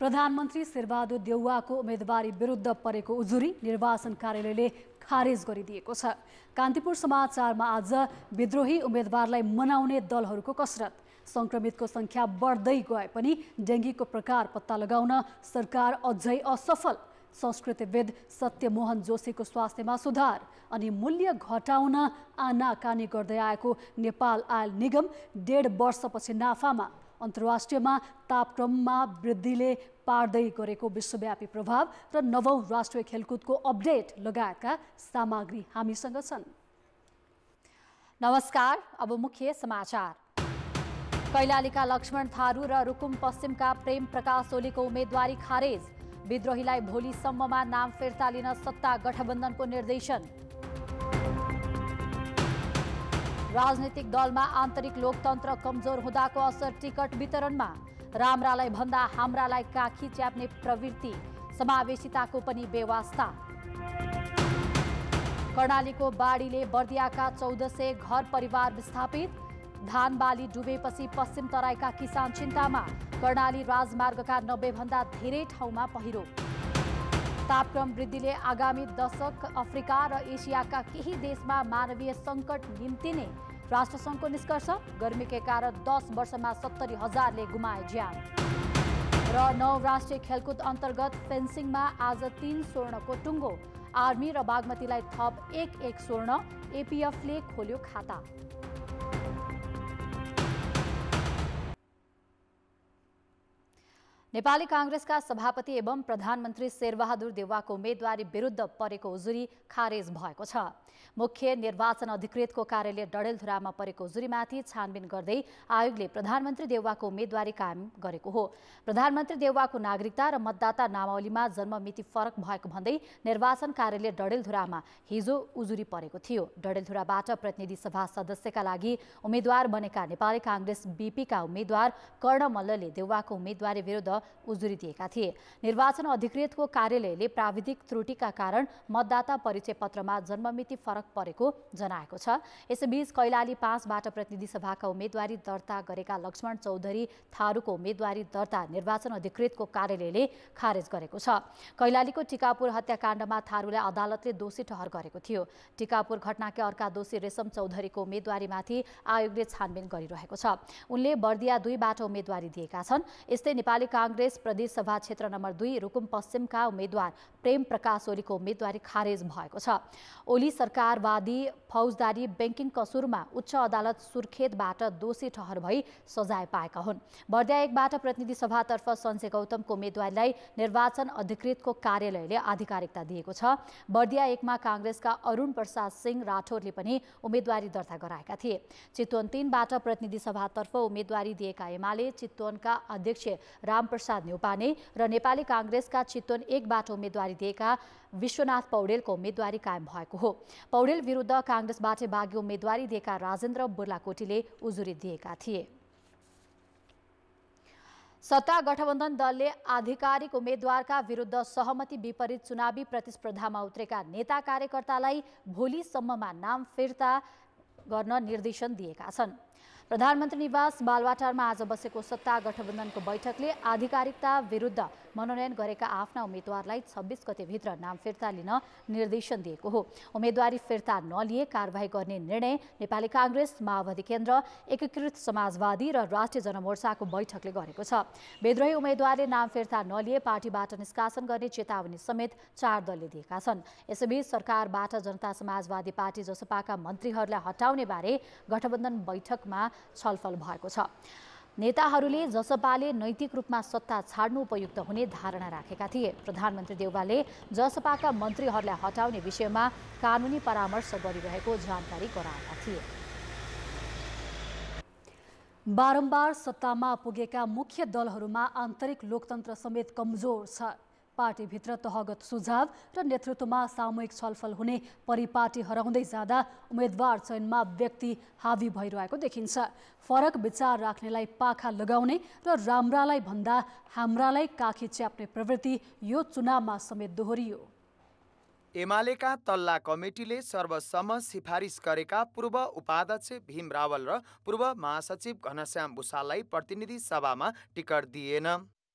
प्रधानमन्त्री शेरबहादुर देउवाको उम्मेदवारी विरुद्ध परेको उजुरी निर्वाचन कार्यालयले खारेज गरिदिएको छ। कान्तिपुर समाचारमा आज विद्रोही उम्मेदवारलाई मनाउने दलहरूको कसरत, संक्रमितको संख्या बढ्दै गए पनि डेङ्गीको प्रकार पत्ता लगाउन सरकार अझै असफल, संस्कृतिविद सत्यमोहन जोशीको स्वास्थ्यमा सुधार अनि मूल्य घटाउन आनाकानी गर्दै आएको नेपाल आयल निगम 1.5 वर्षपछि नाफामा, अन्तर्राष्ट्रियमा तापक्रममा वृद्धिले पार्दै गरेको विश्वव्यापी प्रभाव र 9औं राष्ट्रिय खेलकुदको अपडेट लगायतका सामग्री हामीसँग छन्। नमस्कार, अब मुख्य समाचार। कैलालीका लक्ष्मण थारू र रुकुम पश्चिमका प्रेम प्रकाश ओलीको उम्मेदवारी खारेज, विद्रोहीलाई भोलिसम्ममा नाम फिर्ता लिन सत्ता गठबन्धनको निर्देशन। राजनीतिक दलमा आन्तरिक लोकतन्त्र कमजोर हुँदाको असर टिकट वितरणमा, राम्रालाई भन्दा हाम्रालाई काखी च्याप्ने प्रवृत्ति, समावेशिताको पनि बेवास्ता। कर्णालीको बाढीले बर्दियाका 1400 घर परिवार विस्थापित, धान बाली डुबेपछि पश्चिम तराईका किसान चिन्तामा, कर्णाली राजमार्गका 90 भन्दा धेरै ठाउँमा पहिरो। तापक्रम वृद्धिले आगामी दशक अफ्रिका र एसियाका केही देशमा मानवीय सङ्कट निम्तिने, राष्ट्रसङ्घको निष्कर्ष, गर्मीकै कारण 10 वर्षमा 70,000ले गुमाए ज्यान। र 9 राष्ट्रिय खेलकुद अन्तर्गत फेन्सिङमा आज 3 स्वर्णको टुङ्गो, आर्मी र बागमतीलाई थप 1-1 स्वर्ण, एपीएफले खोल्यो खाता। नेपाली कांग्रेसका सभापति एवं प्रधानमन्त्री शेरबहादुर देउवाको उम्मेदवारी विरुद्ध परेको उजुरी खारेज भएको छ। मुख्य निर्वाचन अधिकृतको कार्यालय डडेलधुरामा परेको उजुरीमाथि छानबिन गर्दै आयोगले प्रधानमन्त्री देउवाको उम्मेदवारी कायम गरेको हो। प्रधानमन्त्री देउवाको नागरिकता र मतदाता नामावलीमा जन्ममिति फरक भएको भन्दै निर्वाचन कार्यालय डडेलधुरामा हिजो उजुरी परेको थियो। डडेलधुराबाट प्रतिनिधि सभा सदस्यका लागि उम्मेद्वार बनेका नेपाली कांग्रेस बीपीका उम्मेद्वार कर्ण मल्लले देउवाको उम्मेदवारी विरुद्ध उजुरी दिएका थिए। निर्वाचन अधिकृतको कार्यालयले प्राविधिक त्रुटिका कारण मतदाता परिचय पत्रमा जन्ममिति फरक परेको जनाएको छ। यसैबीच कैलाली 5 बाट प्रतिनिधि सभाका उम्मेदवारी दर्ता गरेका लक्ष्मण चौधरी थारूको उम्मेदवारी दर्ता निर्वाचन अधिकृतको कार्यालयले खारेज गरेको छ। कैलालीको टिकापुर हत्याकाण्डमा थारूलाई अदालतले दोषी ठहर गरेको थियो। टिकापुर घटनाका अर्का दोषी रेशम चौधरीको उम्मेदवारीमाथि आयोगले छानबिन गरिरहेको छ। उनले बर्दिया 2 बाट उम्मेदवारी दिएका छन्। यस्तै नेपाली कांग्रेस प्रदेश सभा क्षेत्र नम्बर 2 रुकुम पश्चिमका उम्मेद्वार प्रेम प्रकाश ओलीको उम्मेदवारी खारेज भएको छ। ओली सरकारवादी फौजदारी बैंकिङ कसुरमा उच्च अदालत सुर्खेतबाट दोषी ठहर भई सजाय पाएका हुन्। बर्दिया 1 बाट प्रतिनिधि सभातर्फ सञ्जय गौतमको उम्मेदवारीलाई निर्वाचन अधिकृतको कार्यालयले आधिकारिकता दिएको छ। बर्दिया 1 मा कांग्रेसका अरुण प्रसाद सिंह राठौरले पनि उम्मेदवारी दर्ता गराएका थिए। चितवन 3 बाट प्रतिनिधि सभातर्फ उम्मेदवारी दिएका एमाले चितवनका अध्यक्ष रामप्रसाद न्यौपाने र नेपाली कांग्रेसका चितवन 1 बाट उम्मेदवारी दिएका विश्वनाथ पौडेलको उम्मेदवारी कायम भएको हो। पौडेल विरुद्ध कांग्रेसबाट बागी उम्मेदवारी दिएका राजेन्द्र बुर्लाकोटीले उजुरी दिएका थिए। सत्ता गठबन्धन दलले आधिकारिक उम्मेद्वारका विरुद्ध सहमति विपरीत चुनावी प्रतिस्पर्धामा उत्रेका नेता कार्यकर्तालाई भोलिसम्ममा नाम फिर्ता गर्न निर्देशन दिएका छन्। प्रधानमन्त्री निवास बालवाटारमा आज बसेको सत्ता गठबन्धनको बैठकले आधिकारिकता विरुद्ध मनोनयन गरेका आफ्ना उम्मेदवारलाई 26 गतेभित्र नाम फिर्ता लिन निर्देशन दिएको हो। उम्मेदवारी फिर्ता नलिए कारबाही गर्ने निर्णय नेपाली कांग्रेस, माओवादी केन्द्र, एकीकृत समाजवादी र राष्ट्रिय जनमोर्चाको बैठकले गरेको छ। विद्रोही उम्मेदवारले नाम फिर्ता नलिए पार्टीबाट निष्कासन गर्ने चेतावनी समेत 4 दलले दिएका छन्। यसैबीच सरकारबाट जनता समाजवादी पार्टी जसपाका मन्त्रीहरूलाई हटाउने बारे गठबन्धन बैठकमा छलफल भएको छ। नेताहरूले जसपाले नैतिक रूपमा सत्ता छाड्नु उपयुक्त हुने धारणा राखेका थिए। प्रधानमन्त्री देउवाले जसपाका मन्त्रीहरूलाई हटाउने विषयमा कानुनी परामर्श गरिरहेको जानकारी गराएका थिए। बारम्बार सत्तामा पुगेका मुख्य दलहरूमा आन्तरिक लोकतन्त्र समेत कमजोर छ। पार्टीभित्र तहगत सुझाव र नेतृत्वमा सामूहिक छलफल हुने परिपाटी हराउँदै जाँदा उम्मेदवार चयनमा व्यक्ति हावी भइरहेको देखिन्छ। फरक विचार राख्नेलाई पाखा लगाउने र राम्रालाई भन्दा हाम्रालाई काखी च्याप्ने प्रवृत्ति यो चुनावमा समेत दोहोरियो। एमालेका तल्ला कमिटीले सर्वसम्म सिफारिस गरेका पूर्व उपाध्यक्ष भीम रावल र पूर्व महासचिव घनश्याम भुसाललाई प्रतिनिधि सभामा टिकट दिएन।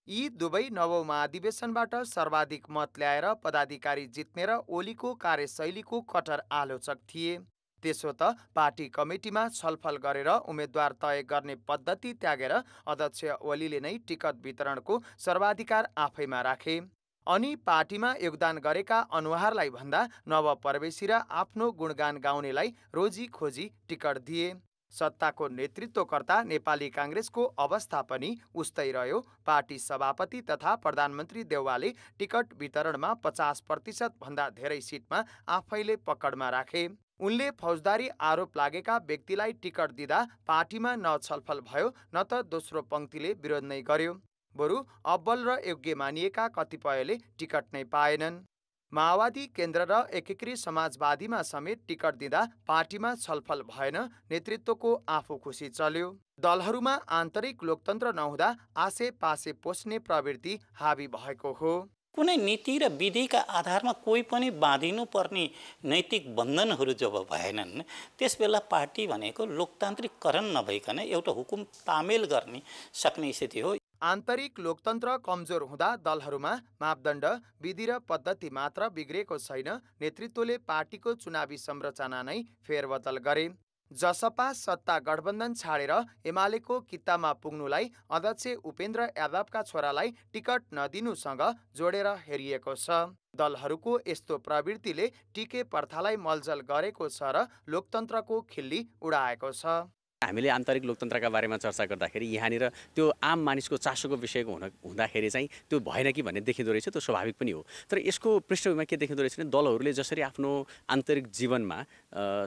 यी दुवै नवौं महाधिवेशनबाट सर्वाधिक मत ल्याएर पदाधिकारी जित्ने र ओलीको कार्यशैलीको कट्टर आलोचक थिए। त्यसो त पार्टी कमिटीमा छलफल गरेर उम्मेद्वार तय गर्ने पद्धति त्यागेर अध्यक्ष ओलीले नै टिकट वितरणको सर्वाधिकार आफैमा राखे। अनि पार्टीमा योगदान गरेका अनुहारलाई भन्दा नवप्रवेशी र आफ्नो गुणगान गाउनेलाई रोजी खोजी टिकट दिए। सत्ताको नेतृत्वकर्ता नेपाली काङ्ग्रेसको अवस्था पनि उस्तै रह्यो। पार्टी सभापति तथा प्रधानमन्त्री देउवाले टिकट वितरणमा 50% भन्दा धेरै सिटमा आफैले पकडमा राखे। उनले फौजदारी आरोप लागेका व्यक्तिलाई टिकट दिँदा पार्टीमा न छलफल भयो न त दोस्रो पंक्तिले विरोध नै गर्यो। बरु अब्बल र योग्य मानिएका कतिपयले टिकट नै पाएनन्। माओवादी केन्द्र र एकीकृत समाजवादीमा समेत टिकट दिँदा पार्टीमा छलफल भएन, नेतृत्वको आफू खुसी चल्यो। दलहरूमा आन्तरिक लोकतन्त्र नहुँदा आसे पासे पोस्ने प्रवृत्ति हावी भएको हो। कुनै नीति र विधिका आधारमा कोही पनि बाँधिनु पर्ने नैतिक बन्धनहरू जब भएनन् त्यसबेला पार्टी भनेको लोकतान्त्रिककरण नभइकन एउटा हुकुम तामेल गर्ने सक्ने स्थिति हो। आन्तरिक लोकतन्त्र कमजोर हुँदा दलहरूमा मापदण्ड, विधि र पद्धति मात्र बिग्रेको छैन, नेतृत्वले पार्टीको चुनावी संरचना नै फेरबदल गरे। जसपा सत्ता गठबन्धन छाडेर एमालेको कित्तामा पुग्नुलाई अध्यक्ष उपेन्द्र यादवका छोरालाई टिकट नदिनुसँग जोडेर हेरिएको छ। दलहरूको यस्तो प्रवृत्तिले टिके प्रथालाई मलजल गरेको छ र लोकतन्त्रको खिल्ली उडाएको छ। हामीले आन्तरिक लोकतन्त्रका बारेमा चर्चा गर्दाखेरि यहाँनिर त्यो आम मानिसको चासोको विषयको हुँदाखेरि चाहिँ त्यो भएन कि भन्ने देखिँदो रहेछ। त्यो स्वाभाविक पनि हो। तर यसको पृष्ठभूमिमा के देखिँदो रहेछ भने दलहरूले जसरी आफ्नो आन्तरिक जीवनमा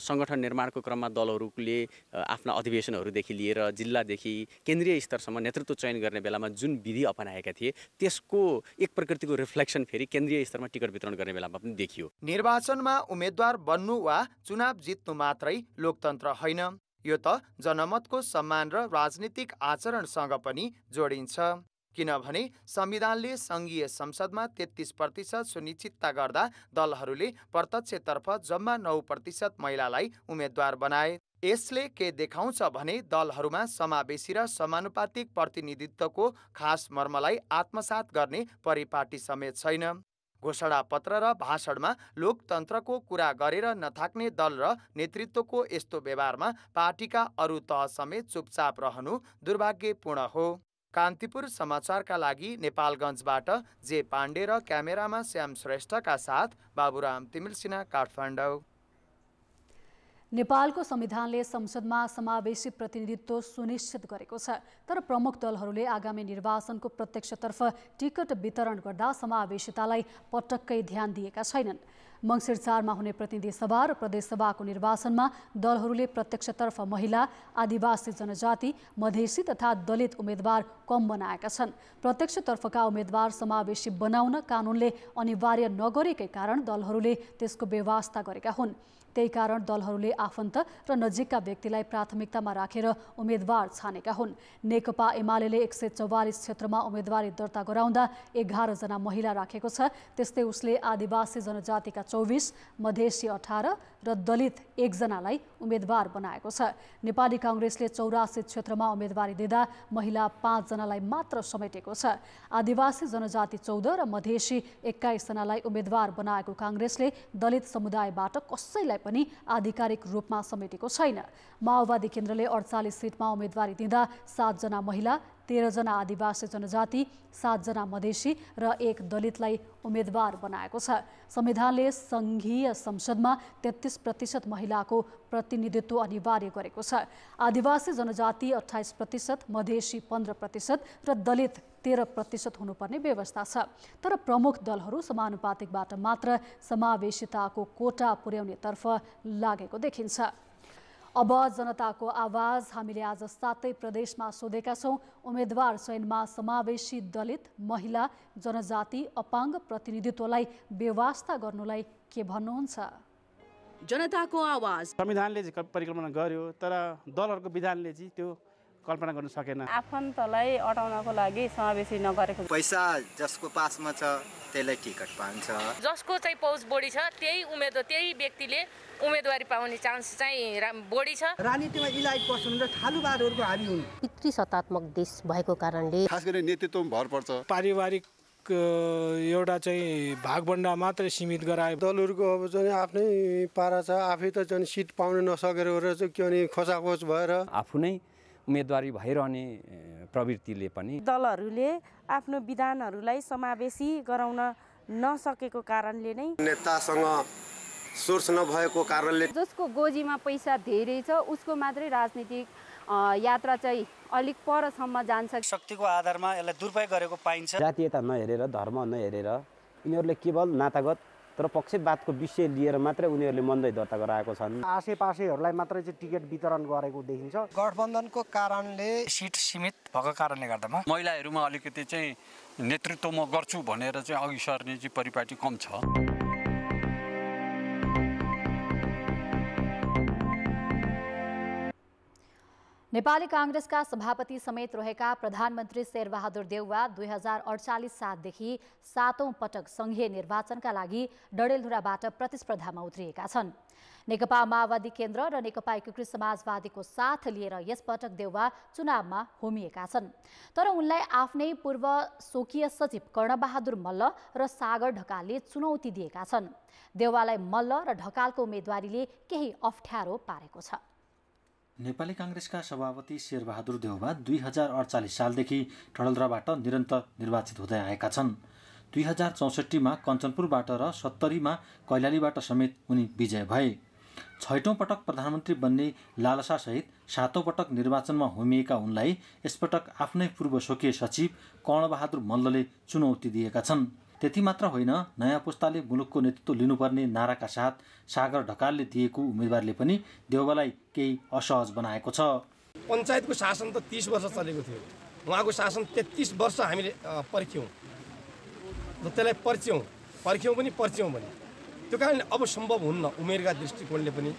सङ्गठन निर्माणको क्रममा दलहरूले आफ्ना अधिवेशनहरूदेखि लिएर जिल्लादेखि केन्द्रीय स्तरसम्म नेतृत्व चयन गर्ने बेलामा जुन विधि अपनाएका थिए त्यसको एक प्रकृतिको रिफ्लेक्सन फेरि केन्द्रीय स्तरमा टिकट वितरण गर्ने बेलामा पनि देखियो। निर्वाचनमा उम्मेद्वार बन्नु वा चुनाव जित्नु मात्रै लोकतन्त्र होइन, यो त जनमतको सम्मान र राजनीतिक आचरणसँग पनि जोडिन्छ। किनभने संविधानले सङ्घीय संसदमा 33% सुनिश्चितता गर्दा दलहरूले प्रत्यक्षतर्फ जम्मा 9% महिलालाई उम्मेद्वार बनाए। यसले के देखाउँछ भने दलहरूमा समावेशी र समानुपातिक प्रतिनिधित्वको खास मर्मलाई आत्मसात गर्ने परिपाटी समेत छैन। घोषणा पत्र र भाषणमा लोकतन्त्रको कुरा गरेर नथाक्ने दल र नेतृत्वको यस्तो व्यवहारमा पार्टीका अरू तह समेत चुपचाप रहनु दुर्भाग्यपूर्ण हो। कान्तिपुर समाचारका लागि नेपालगञ्जबाट जे पाण्डे र क्यामेरामा श्याम श्रेष्ठका साथ बाबुराम तिमिल सिन्हा, काठमाडौँ। नेपालको संविधानले संसदमा समावेशी प्रतिनिधित्व सुनिश्चित गरेको छ, तर प्रमुख दलहरूले आगामी निर्वाचनको प्रत्यक्षतर्फ टिकट वितरण गर्दा समावेशितालाई पटक्कै ध्यान दिएका छैनन्। मङ्सिर 4 मा हुने प्रतिनिधि सभा र प्रदेशसभाको निर्वाचनमा दलहरूले प्रत्यक्षतर्फ महिला, आदिवासी जनजाति, मधेसी तथा दलित उम्मेद्वार कम बनाएका छन्। प्रत्यक्षतर्फका उम्मेद्वार समावेशी बनाउन कानुनले अनिवार्य नगरेकै कारण दलहरूले त्यसको व्यवस्था गरेका हुन्। त्यही कारण दलहरूले आफन्त र नजिकका व्यक्तिलाई प्राथमिकतामा राखेर उम्मेद्वार छानेका हुन्। नेकपा एमालेले 144 क्षेत्रमा उम्मेदवारी दर्ता गराउँदा 11 जना महिला राखेको छ। त्यस्तै उसले आदिवासी जनजातिका 24, मधेसी 18 र दलित 1 जनालाई उम्मेदवार बनाएको छ। नेपाली काङ्ग्रेसले 84 क्षेत्रमा उम्मेदवारी दिँदा महिला 5 जनालाई मात्र समेटेको छ। आदिवासी जनजाति 14 र मधेसी 21 जनालाई उम्मेदवार बनाएको काङ्ग्रेसले दलित समुदायबाट कसैलाई पनि आधिकारिक रूपमा समेटेको छैन। माओवादी केन्द्रले 48 सिटमा उम्मेदवारी दिँदा 7 जना महिला, 13 जना आदिवासी जनजाति, 7 जना मधेसी र 1 दलितलाई उम्मेदवार बनाएको छ। संविधानले सङ्घीय संसदमा 33% महिलाको प्रतिनिधित्व अनिवार्य गरेको छ। आदिवासी जनजाति 28%, मधेसी 15% र दलित 13% हुनुपर्ने व्यवस्था छ। तर प्रमुख दलहरू समानुपातिकबाट मात्र समावेशिताको कोटा पुर्याउनेतर्फ लागेको देखिन्छ। अब जनताको आवाज हामीले आज 7 प्रदेशमा सोधेका छौँ। उम्मेदवार चयनमा समावेशी दलित, महिला, जनजाति, अपाङ्ग प्रतिनिधित्वलाई बेवास्ता गर्नुलाई के भन्नुहुन्छ? जनताको आवाज। संविधानले परिकल्पना गर्यो तर दलहरूको विधानले चाहिँ त्यो कल्पना गर्न सकेन। आफन्तलाई अटाउनको लागि समावेशी नगरेको, पैसा जसको पासमा छ त्यसलाई टिकट पान्छ, जसको चाहिँ पहुँच बढी छ त्यही व्यक्तिले उम्मेदवारी पाउने चान्स चाहिँ बढी छ। राजनीतिमा इलाइट पर्सन र ठालुबारहरूको हाबी हुन्। पितृसत्तात्मक देश भएको कारणले खास गरी नेतृत्वमा भर पर्छ। पारिवारिक एउटा चाहिँ भागभण्डा मात्रै सीमित गरायो। दलहरूको अब चाहिँ आफ्नै पारा छ, आफै त चाहिँ सिट पाउन नसकेर चाहिँ के भने खोसाखोच भएर आफू नै उम्मेदवारी भइरहने प्रवृत्तिले पनि दलहरूले आफ्नो विधानहरूलाई समावेशी गराउन नसकेको कारणले नै नेतासँग सोर्स नभएको कारणले जसको गोजीमा पैसा धेरै छ उसको मात्रै राजनीतिक यात्रा चाहिँ अलिक परसम्म जान्छ। शक्तिको आधारमा यसलाई दुरुपयोग गरेको पाइन्छ। जातीयता नहेरेर, धर्म नहेरेर यिनीहरूले केवल नातागत तर पक्षपातको विषय लिएर मात्रै उनीहरूले मनदै दर्ता गराएको छन्। आसेपासेहरूलाई मात्रै चाहिँ टिकट वितरण गरेको देखिन्छ। गठबन्धनको कारणले सिट सीमित भएको कारणले गर्दामा महिलाहरूमा अलिकति चाहिँ नेतृत्व म गर्छु भनेर चाहिँ अघि सर्ने चाहिँ परिपाटी कम छ। नेपाली कांग्रेसका सभापति समेत रहेका प्रधानमन्त्री शेरबहादुर देउवा 2048 सालदेखि 7औं पटक संघीय निर्वाचनका लागि डडेलधुराबाट प्रतिस्पर्धामा उत्रिएका छन्। नेकपा माओवादी केन्द्र र नेकपा एकीकृत समाजवादीको साथ लिएर यसपटक देउवा चुनावमा होमिएका छन्। तर उनलाई आफ्नै पूर्व स्वकीय सचिव कर्णबहादुर मल्ल र सागर ढकालले चुनौती दिएका छन्। देउवालाई मल्ल र ढकालको उम्मेदवारीले केही अप्ठ्यारो पारेको छ। नेपाली कांग्रेसका सभापति शेरबहादुर देउवा 2048 सालदेखि डडेलधुराबाट निरन्तर निर्वाचित हुँदै आएका छन्। 2064मा कञ्चनपुरबाट र 70मा कैलालीबाट समेत उनी विजय भए। 6औं पटक प्रधानमन्त्री बन्ने लालसासहित 7औं पटक निर्वाचनमा होमिएका उनलाई यसपटक आफ्नै पूर्व स्वकीय सचिव कर्णबहादुर मल्लले चुनौती दिएका छन्। त्यति मात्र होइन, नयाँ पुस्ताले मुलुकको नेतृत्व लिनुपर्ने नाराका साथ सागर ढकालले दिएको उम्मेदवारले पनि देउवालाई केही असहज बनाएको छ। पञ्चायतको शासन त 30 वर्ष चलेको थियो, उहाँको शासन 33 वर्ष हामीले पर्ख्यौँ र त्यसलाई पर्च्यौँ पनि त्यो कारणले अब सम्भव हुन्न उमेरका दृष्टिकोणले पनि।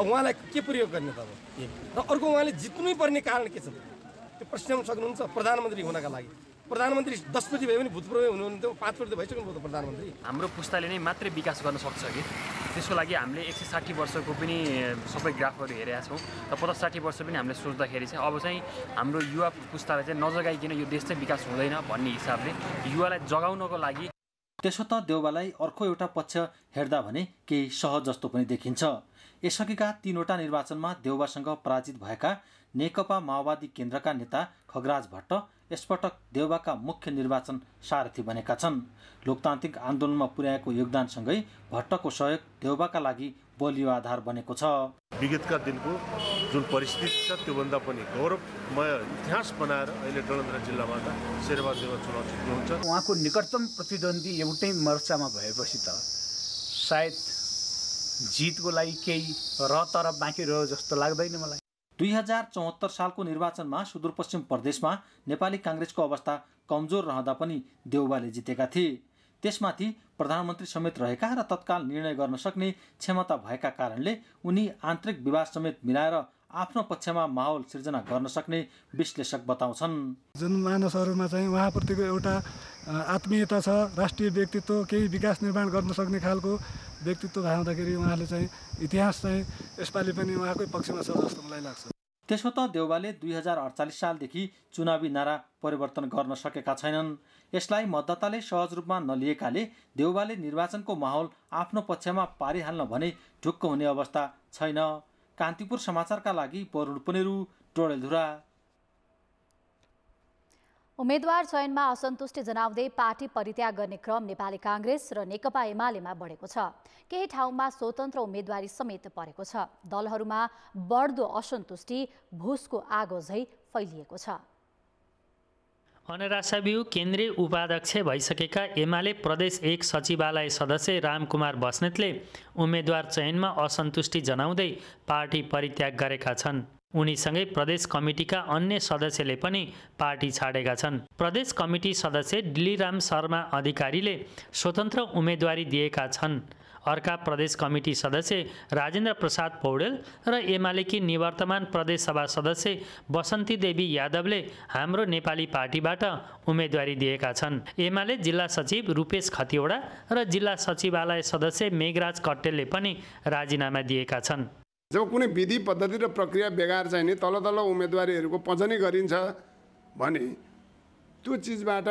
अब उहाँलाई के प्रयोग गर्ने त अब र अर्को उहाँले जित्नै पर्ने कारण के छ त्यो प्रश्न सक्नुहुन्छ। प्रधानमन्त्री हुनका लागि प्रधानमन्त्री 10 पटि भए पनि भूतपूर्व हुनुहुन्थ्यो, 5 पटि भइसक्नुभयो त प्रधानमन्त्री। हाम्रो पुस्ताले नै मात्रै विकास गर्न सक्छ कि त्यसको लागि हामीले 160 वर्षको पनि सबै ग्राफहरू हेरेका छौँ र 50-60 वर्ष पनि हामीले सोच्दाखेरि चाहिँ अब चाहिँ हाम्रो युवा पुस्तालाई चाहिँ नजगाइकन यो देश चाहिँ विकास हुँदैन भन्ने हिसाबले युवालाई जगाउनको लागि। त्यसो त देउवालाई अर्को एउटा पक्ष हेर्दा भने केही सहज जस्तो पनि देखिन्छ। यसअघिका 3वटा निर्वाचनमा देउवासँग पराजित भएका नेकपा माओवादी केन्द्रका नेता खगराज भट्ट यसपटक देउवाका मुख्य निर्वाचन सारथी बनेका छन्। लोकतान्त्रिक आन्दोलनमा पुर्याएको योगदानसँगै भट्टको सहयोग देउवाका लागि बलियो आधार बनेको छ। विगतका दिनको जुन परिस्थिति छ त्योभन्दा पनि गौरवमय इतिहास बनाएर अहिले डडेलधुरा जिल्लाबाट शेरबहादुर देउवा चुनाव जित्नुहुन्छ। उहाँको निकटतम प्रतिद्वन्दी एउटै मोर्चामा भएपछि त सायद जितको लागि केही तर बाँकी रह्यो जस्तो लाग्दैन मलाई। 2074 सालको निर्वाचनमा सुदूरपश्चिम प्रदेशमा नेपाली कांग्रेसको अवस्था कमजोर रहँदा पनि देउवाले जितेका थिए। त्यसमाथि प्रधानमन्त्री समेत रहेका र तत्काल निर्णय गर्न सक्ने क्षमता भएका कारणले उनी आन्तरिक विवाद समेत मिलाएर आफ्नो पक्षमा माहौल सिर्जना गर्न सक्ने विश्लेषक बताउँछन्। जनमानसहरूमा चाहिँ उहाँप्रतिको एउटा आत्मीयता छ, राष्ट्रिय व्यक्तित्व, केही विकास निर्माण गर्न सक्ने खालको व्यक्तित्व भएदाखेरि उहाँले चाहिँ इतिहास चाहिँ यसपालि पनि उहाँकै पक्षमा छ जस्तो मलाई लाग्छ। त्यसो त देउवाले 2048 सालदेखि चुनावी नारा परिवर्तन गर्न सकेका छैनन्। यसलाई मतदाताले सहज रूपमा नलिएकाले देउवाले निर्वाचनको माहौल आफ्नो पक्षमा पारिहाल्न भने ढुक्क हुने अवस्था छैन। कान्तिपुर समाचारका लागि वरुण पुनेरू, डडेलधुरा। उम्मेदवार चयनमा असन्तुष्टि जनाउँदै पार्टी परित्याग गर्ने क्रम नेपाली कांग्रेस र नेकपा एमालेमा बढेको छ। केही ठाउँमा स्वतन्त्र उम्मेदवारी समेत परेको छ। दलहरूमा बढ्दो असन्तुष्टि भुसको आगो झै फैलिएको छ। अनरासाब्यू केन्द्रीय उपाध्यक्ष भइसकेका एमाले प्रदेश 1 सचिवालय सदस्य रामकुमार बस्नेतले उम्मेद्वार चयनमा असन्तुष्टि जनाउँदै पार्टी परित्याग गरेका छन्। उनीसँगै प्रदेश कमिटीका अन्य सदस्यले पनि पार्टी छाडेका छन्। प्रदेश कमिटी सदस्य डिलिराम शर्मा अधिकारीले स्वतन्त्र उम्मेदवारी दिएका छन्। अर्का प्रदेश कमिटी सदस्य राजेन्द्र प्रसाद पौडेल र एमालेकी निवर्तमान प्रदेश सभा सदस्य बसन्ती देवी यादवले हाम्रो नेपाली पार्टीबाट उम्मेदवारी दिएका छन्। एमाले जिल्ला सचिव रूपेश खतिवडा र जिल्ला सचिवालय सदस्य मेघराज कट्टेलले पनि राजीनामा दिएका छन्। जब कुनै विधि पद्धति र प्रक्रिया बेगार चाहिँ नि तल उम्मेदवारीहरूको पछाडि गरिन्छ भने त्यो चिजबाट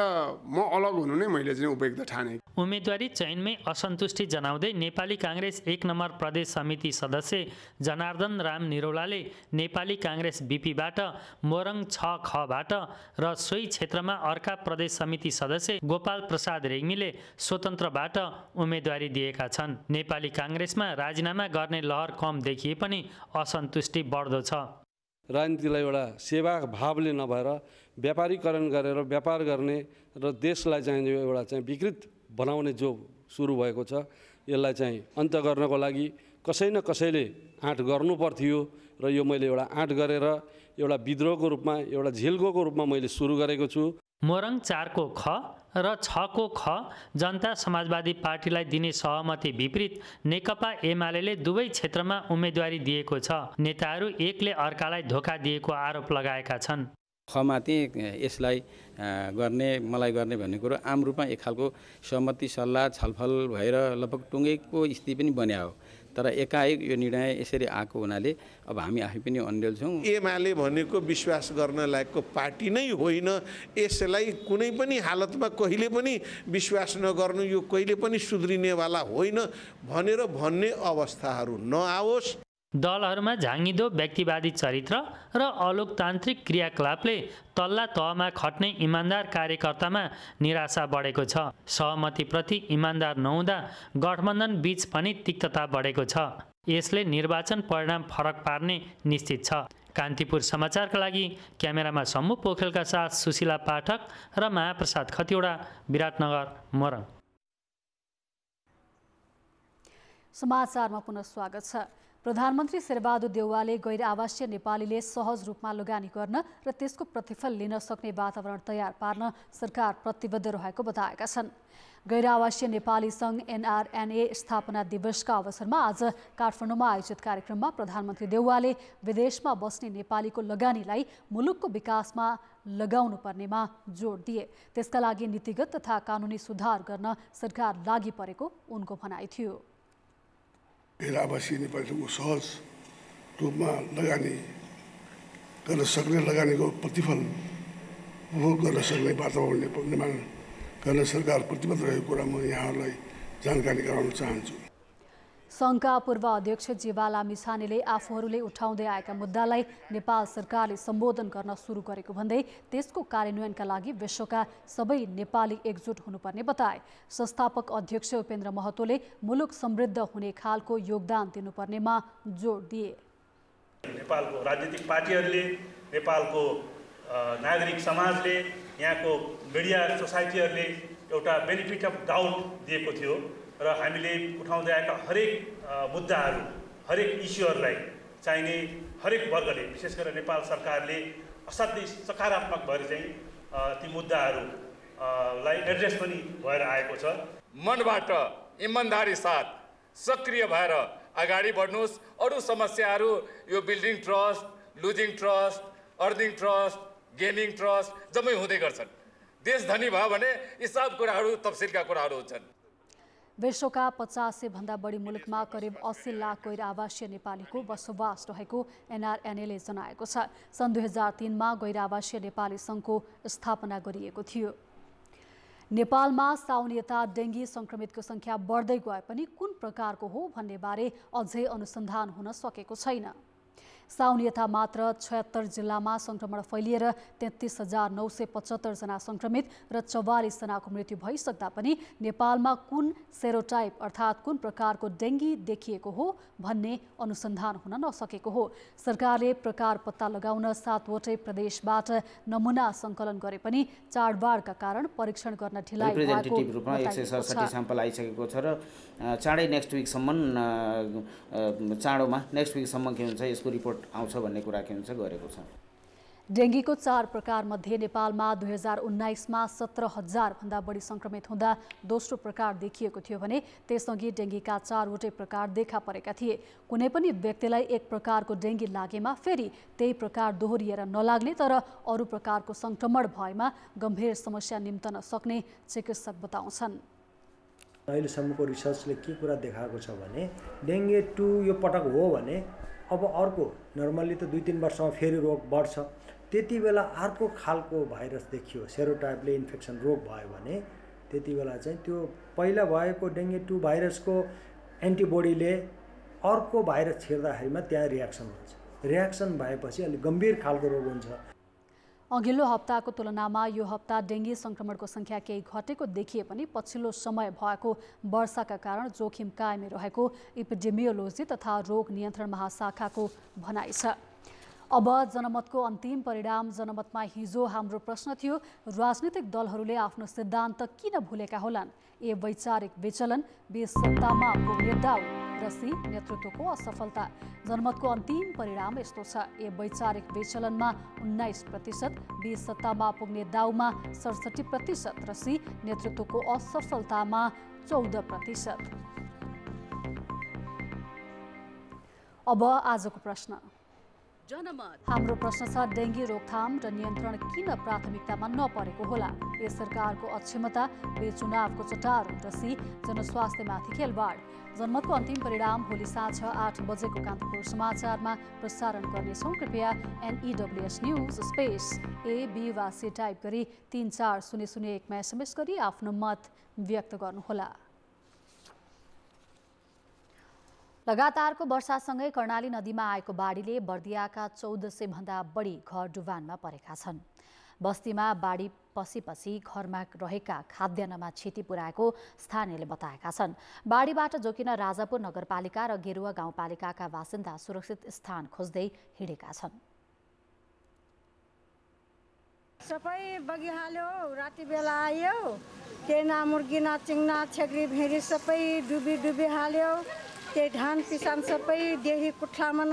म अलग हुनु नै मैले चाहिँ उपयुक्त ठाने। उम्मेदवारी चयनमै असन्तुष्टि जनाउँदै नेपाली काङ्ग्रेस 1 नम्बर प्रदेश समिति सदस्य जनार्दन राम निरौलाले नेपाली काङ्ग्रेस बीपीबाट मोरङ 6 खबाट र सोही क्षेत्रमा अर्का प्रदेश समिति सदस्य गोपाल प्रसाद रेग्मीले स्वतन्त्रबाट उम्मेदवारी दिएका छन्। नेपाली काङ्ग्रेसमा राजीनामा गर्ने लहर कम देखिए पनि असन्तुष्टि बढ्दो छ। राजनीतिलाई एउटा सेवा भावले नभएर व्यापारीकरण गरेर व्यापार गर्ने र देशलाई चाहिँ एउटा चाहिँ विकृत बनाउने जो सुरु भएको छ यसलाई चाहिँ अन्त्य गर्नको लागि कसै न कसैले आँट गर्नुपर्थ्यो र यो मैले एउटा आँट गरेर एउटा विद्रोहको रूपमा एउटा झिल्कोको रूपमा मैले सुरु गरेको छु। मोरङ 4 को ख र 6 को ख जनता समाजवादी पार्टीलाई दिने सहमति विपरीत नेकपा एमाले दुवै क्षेत्रमा उम्मेदवारी दिएको छ। नेताहरू एकले अर्कालाई धोका दिएको आरोप लगाएका छन्। खमाथि यसलाई मलाई गर्ने भन्ने कुरो आम रूपमा एक खालको सहमति सल्लाह छलफल भएर लगभग टुङ्गेको स्थिति पनि बन्या हो। तर एकाएक यो निर्णय यसरी आएको हुनाले अब हामी आफै पनि अन्डेल छौँ। एमाले भनेको विश्वास गर्न लायकको पार्टी नै होइन। यसलाई कुनै पनि हालतमा कहिले पनि विश्वास नगर्नु, यो कहिले पनि सुध्रिनेवाला होइन भनेर भन्ने अवस्थाहरू नआओस्। दलहरूमा झाँगिदो व्यक्तिवादी चरित्र र अलोकतान्त्रिक क्रियाकलापले तल्ला तहमा खट्ने इमान्दार कार्यकर्तामा निराशा बढेको छ। सहमतिप्रति इमान्दार नहुँदा गठबन्धन बीच पनि तिक्तता बढेको छ। यसले निर्वाचन परिणाम फरक पार्ने निश्चित छ। कान्तिपुर समाचारका लागि क्यामेरामा सम्मु पोखरेलका साथ सुशीला पाठक र महाप्रसाद खतिवडा, विराटनगर, मोरङ। समाचारमा पुनः स्वागत छ। प्रधानमन्त्री शेरबहादुर देउवाले गैर आवासीय नेपालीले सहज रूपमा लगानी गर्न र त्यसको प्रतिफल लिन सक्ने वातावरण तयार पार्न सरकार प्रतिबद्ध रहेको बताएका छन्। गैर आवासीय नेपाली सङ्घ NRNA स्थापना दिवसका अवसरमा आज काठमाडौँमा आयोजित कार्यक्रममा प्रधानमन्त्री देउवाले विदेशमा बस्ने नेपालीको लगानीलाई मुलुकको विकासमा लगाउनु पर्नेमा जोड दिए। त्यसका लागि नीतिगत तथा कानुनी सुधार गर्न सरकार लागि परेको उनको भनाइ थियो। गैर आवासीय नेपालीको सहज रूपमा लगानी गर्न सक्ने, लगानीको प्रतिफल उपभोग गर्न सक्ने वातावरण निर्माण गर्न सरकार प्रतिबद्ध रहेको कुरा म यहाँहरूलाई जानकारी गराउन चाहन्छु। सङ्घका पूर्व अध्यक्ष जीवा लामिछानेले आफूहरूले उठाउँदै आएका मुद्दालाई नेपाल सरकारले सम्बोधन गर्न सुरु गरेको भन्दै त्यसको कार्यान्वयनका लागि विश्वका सबै नेपाली एकजुट हुनुपर्ने बताए। संस्थापक अध्यक्ष उपेन्द्र महतोले मुलुक समृद्ध हुने खालको योगदान दिनुपर्नेमा जोड दिए। नेपालको राजनीतिक पार्टीहरूले, नेपालको नागरिक समाजले, यहाँको मिडिया सोसाइटीहरूले एउटा बेनिफिट अफ डाउट दिएको थियो र हामीले उठाउँदै आएका हरेक मुद्दाहरू, हरेक इस्युहरूलाई चाहिने हरेक वर्गले, विशेष गरेर नेपाल सरकारले असाध्यै सकारात्मक भएर चाहिँ ती मुद्दाहरूलाई एड्रेस पनि भएर आएको छ। मनबाट इमान्दारी साथ सक्रिय भएर अगाडि बढ्नुहोस्। अरू समस्याहरू यो building trust, losing trust, earning trust, gaining trust जम्मै हुँदै गर्छन्। देश धनी भयो भने यी सब कुराहरू तफसिलका कुराहरू हुन्छन्। विश्वका 50 भन्दा बढी मुलुकमा करिब 80 लाख गैर आवासीय नेपालीको बसोबास रहेको NRNA जनाएको छ। सन् 2003 मा गैर आवासीय नेपाली सङ्घको स्थापना गरिएको थियो। नेपालमा साउनियता डेङ्गी संक्रमितको संख्या बढ्दै गए पनि कुन प्रकारको हो भन्ने बारे अझै अनुसन्धान हुन सकेको छैन। साउन यता मात्र 76 जिल्लामा संक्रमण फैलिएर 33,975 जना संक्रमित र 44 जनाको मृत्यु भइसक्दा पनि नेपालमा कुन सेरोटाइप अर्थात् कुन प्रकारको डेङ्गी देखिएको हो भन्ने अनुसन्धान हुन नसकेको हो। सरकारले प्रकार पत्ता लगाउन 7वटै प्रदेशबाट नमुना सङ्कलन गरे पनि चाडबाडका कारण परीक्षण गर्न ढिलाइ भएको रूपमा 167 स्याम्पल आइसकेको छ र चाँडै नेक्स्ट विकसम्म के हुन्छ यसको रिपोर्ट आउँछ भन्ने कुरा के हुन्छ गरेको छ। डेङ्गीको 4 प्रकार मध्ये नेपालमा 2019 मा 17,000 भन्दा बढी संक्रमित हुँदा दोस्रो प्रकार देखिएको थियो भने त्यसअघि डेङ्गीका 4वटै प्रकार देखा परेका थिए। कुनै पनि व्यक्तिलाई एक प्रकारको डेङ्गी लागेमा फेरि त्यही प्रकार दोहोरिएर नलाग्ने तर अरू प्रकारको संक्रमण भएमा गम्भीर समस्या निम्तन सक्ने चिकित्सक बताउँछन्। अहिलेसम्मको रिसर्चले के कुरा देखाएको छ भने डेङ्गी 2 यो पटक हो भने अब अर्को नर्मल्ली त 2-3 वर्षमा फेरि रोग बढ्छ, त्यति बेला अर्को खालको भाइरस देखियो सेरोटाइपले इन्फेक्सन रोग भयो भने त्यति बेला चाहिँ त्यो पहिला भएको डेङ्गी 2 भाइरसको एन्टिबोडीले अर्को भाइरस छिर्दाखेरिमा त्यहाँ रियाक्सन हुन्छ। रियाक्सन भएपछि अलिक गम्भीर खालको रोग हुन्छ। अघिल्लो हप्ताको तुलनामा यो हप्ता डेङ्गी संक्रमणको संख्या केही घटेको देखिए पनि पछिल्लो समय भएको वर्षाका कारण जोखिम कायमै रहेको इपिडेमियोलोजी तथा रोग नियन्त्रण महाशाखाको भनाइ छ। अब जनमतको अन्तिम परिणाम। जनमतमा हिजो हाम्रो प्रश्न थियो, राजनीतिक दलहरूले आफ्नो सिद्धान्त किन भुलेका होलान्? ए वैचारिक विचलन, बी सत्तामा पुग्ने दाउ र सी नेतृत्वको असफलता। जनमतको अन्तिम परिणाम यस्तो छ, ए वैचारिक विचलनमा 19%, बी सत्तामा पुग्ने दाउमा 67% र सी नेतृत्वको असफलतामा 14%। अब आजको प्रश्न। हाम्रो प्रश्न छ, डेङ्गी रोकथाम र नियन्त्रण किन प्राथमिकतामा नपरेको होला? ए सरकारको अक्षमता, बी चुनावको चटारो र सी जनस्वास्थ्यमाथि खेलवाड। जनमतको अन्तिम परिणाम भोलि साँझ 8 बजेको कान्तिपुर समाचारमा प्रसारण गर्नेछौँ। कृपया NEWS news space A B वा सी टाइप गरी 34001मा SMS गरी आफ्नो मत व्यक्त गर्नुहोला। लगातारको वर्षासँगै कर्णाली नदीमा आएको बाढीले बर्दियाका 1400 भन्दा बढी घर डुबानमा परेका छन्। बस्तीमा बाढी पसेपछि घरमा रहेका खाद्यान्नमा क्षति पुर्याएको स्थानीयले बताएका छन्। बाढीबाट जोगिन राजापुर नगरपालिका र गेरुवा गाउँपालिकाका बासिन्दा सुरक्षित स्थान खोज्दै हिँडेका छन्। सबै बगिहाल्यो, राति बेला आयो, तेना मुर्गिना चिङ्ना छेग्री भेरी सबै डुबी हाल्यो। त्यही धान पिसान सबै देही कुठलामा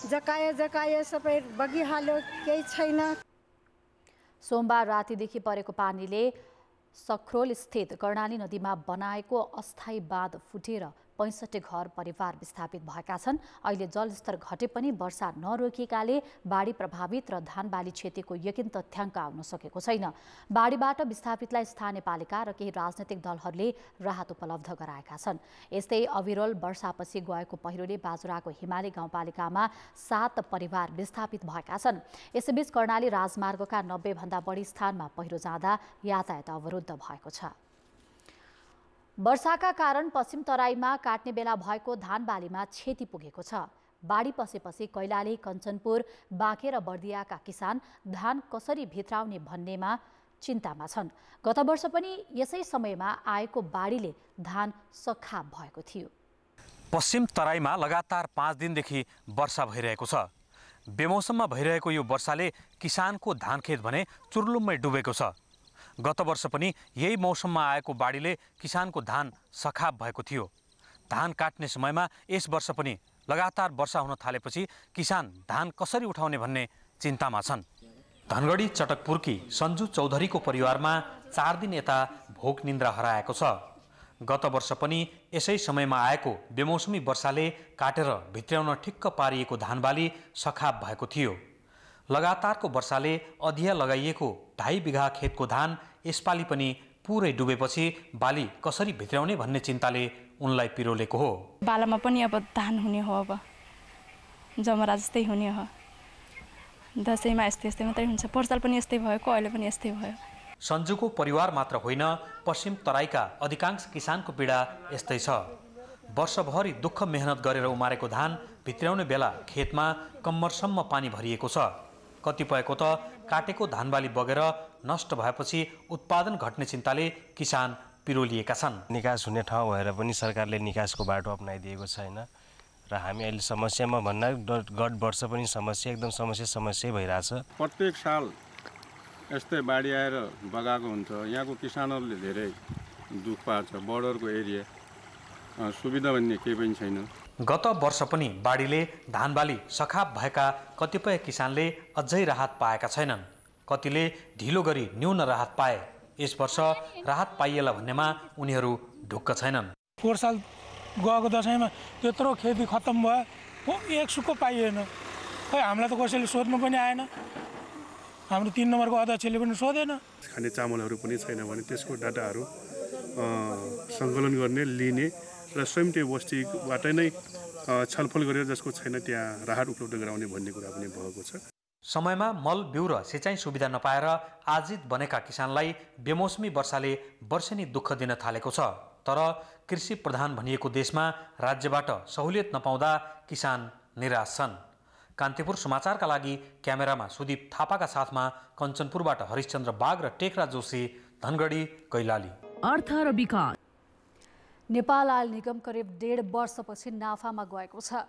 जकाए सबै बगिहाल्यो, केही छैन। सोमबार रातिदेखि परेको पानीले सख्रोल स्थित कर्णाली नदीमा बनाएको अस्थायी बाँध फुटेर 65 घर परिवार विस्थापित भएका छन्। अहिले जलस्तर घटे पनि वर्षा नरोकिएकाले बाढी प्रभावित र धानबाली क्षतिको यकिन तथ्याङ्क आउन सकेको छैन। बाढीबाट विस्थापितलाई स्थानीय पालिका र केही राजनैतिक दलहरूले राहत उपलब्ध गराएका छन्। यस्तै अविरल वर्षापछि गएको पहिरोले बाजुराको हिमाली गाउँपालिकामा 7 परिवार विस्थापित भएका छन्। यसैबीच कर्णाली राजमार्गका 90 भन्दा बढी स्थानमा पहिरो जाँदा यातायात अवरुद्ध भएको छ। वर्षाका कारण पश्चिम तराईमा काट्ने बेला भएको धानबालीमा क्षति पुगेको छ। बाढी पसेपछि कैलाली, कञ्चनपुर, बाँके र बर्दियाका किसान धान कसरी भित्राउने भन्नेमा चिन्तामा छन्। गत वर्ष पनि यसै समयमा आएको बाढीले धान सखाप भएको थियो। पश्चिम तराईमा लगातार 5 दिनदेखि वर्षा भइरहेको छ। बेमौसममा भइरहेको यो वर्षाले किसानको धानखेत भने चुर्लुम्मै डुबेको छ। गत वर्ष पनि यही मौसममा आएको बाढीले किसानको धान सखाप भएको थियो। धान काट्ने समयमा यस वर्ष पनि लगातार वर्षा हुन थालेपछि किसान धान कसरी उठाउने भन्ने चिन्तामा छन्। धनगढी चटकपुरकी सञ्जु चौधरीको परिवारमा 4 दिन यता भोक निन्द्रा हराएको छ। गत वर्ष पनि यसै समयमा आएको बेमौसमी वर्षाले काटेर भित्र्याउन ठिक्क पारिएको धानबाली सखाप भएको थियो। लगातारको वर्षाले अधिया लगाइएको 2.5 बिघा खेतको धान यसपालि पनि पुरै डुबेपछि बाली कसरी भित्र्याउने भन्ने चिन्ताले उनलाई पिरोलेको हो। बालामा पनि अब धान हुने हो, अब जमरा जस्तै हुने हो। दसैँमा यस्तै मात्रै हुन्छ। पोर्साल पनि यस्तै भएको, अहिले पनि यस्तै भयो। सञ्जुको परिवार मात्र होइन, पश्चिम तराईका अधिकांश किसानको पीडा यस्तै छ। वर्षभरि दुःख मेहनत गरेर उमारेको धान भित्र्याउने बेला खेतमा कम्मरसम्म पानी भरिएको छ। कतिपयको त काटेको धानबाली बगेर नष्ट भएपछि उत्पादन घट्ने चिन्ताले किसान पिरोलिएका छन्। निकास हुने ठाउँ भएर पनि सरकारले निकासको बाटो अपनाइदिएको छैन र हामी अहिले समस्यामा भन्दा गत वर्ष पनि समस्या एकदम समस्या भइरहेछ। प्रत्येक साल यस्तै बाढी आएर बगाएको हुन्छ। यहाँको किसानहरूले धेरै दुःख पार्छ। बोर्डरको एरिया सुविधा भन्ने केही पनि छैन। गत वर्ष पनि बाढीले धानबाली सखाप भएका कतिपय किसानले अझै राहत पाएका छैनन्। कतिले ढिलो गरी न्यून राहत पाए। यस वर्ष राहत पाइएला भन्नेमा उनीहरू ढुक्क छैनन्। पोहोर साल गएको दशैँमा त्यत्रो खेती खत्तम भयो, एक सुक्को पाइएन। खै हामीलाई त कसैले सोध्नु पनि आएन। हाम्रो 3 नम्बरको अध्यक्षले पनि सोधेन। खाने चामलहरू पनि छैन भने त्यसको डाटाहरू सङ्कलन गर्ने, लिने र स्वयं त्यो बस्तीबाट नै छलफल गरेर जसको छैन त्यहाँ राहत उपलब्ध गराउने भन्ने कुरा पनि भएको छ। समयमा मल बिउ र सिँचाइ सुविधा नपाएर आजित बनेका किसानलाई बेमौसमी वर्षाले वर्षेनी दुःख दिन थालेको छ। तर कृषि प्रधान भनिएको देशमा राज्यबाट सहुलियत नपाउँदा किसान निराश छन्। कान्तिपुर समाचारका लागि क्यामेरामा सुदीप थापाका साथमा कञ्चनपुरबाट हरिश्चन्द्र बाग र टेकराज जोशी, धनगढी, कैलाली। अर्थ र विकास। नेपाल आयल निगम करिब 1.5 वर्षपछि नाफामा गएको छ।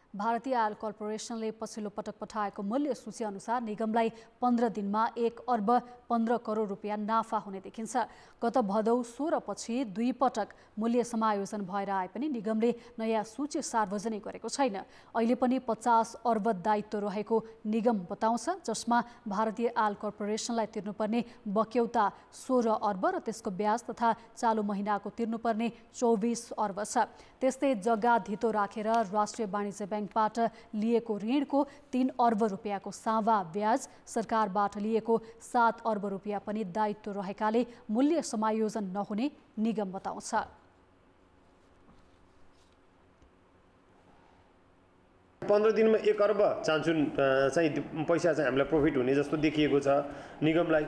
भारतीय आयल कर्पोरेसनले पछिल्लो पटक पठाएको मूल्य सूची अनुसार निगमलाई 15 दिनमा 1 अर्ब 15 करोड रुपियाँ नाफा हुने देखिन्छ। गत भदौ 16 पछि 2 पटक मूल्य समायोजन भएर आए पनि निगमले नयाँ सूची सार्वजनिक गरेको छैन। अहिले पनि 50 अर्ब दायित्व रहेको निगम बताउँछ, जसमा भारतीय आयल कर्पोरेसनलाई तिर्नुपर्ने बक्यौता 16 अर्ब र त्यसको ब्याज तथा चालु महिनाको तिर्नुपर्ने 24 अर्ब छ। त्यस्तै जग्गा धितो राखेर राष्ट्रिय वाणिज्य ब्याङ्कबाट लिएको ऋणको 3 अर्ब रुपियाँको सावा ब्याज, सरकारबाट लिएको 7 अर्ब रुपियाँ पनि दायित्व रहेकाले मूल्य समायोजन नहुने निगम बताउँछ। पन्ध्र दिनमा 1 अर्ब चान्सुन चाहिँ पैसा चाहिँ हामीलाई प्रफिट हुने जस्तो देखिएको छ निगमलाई।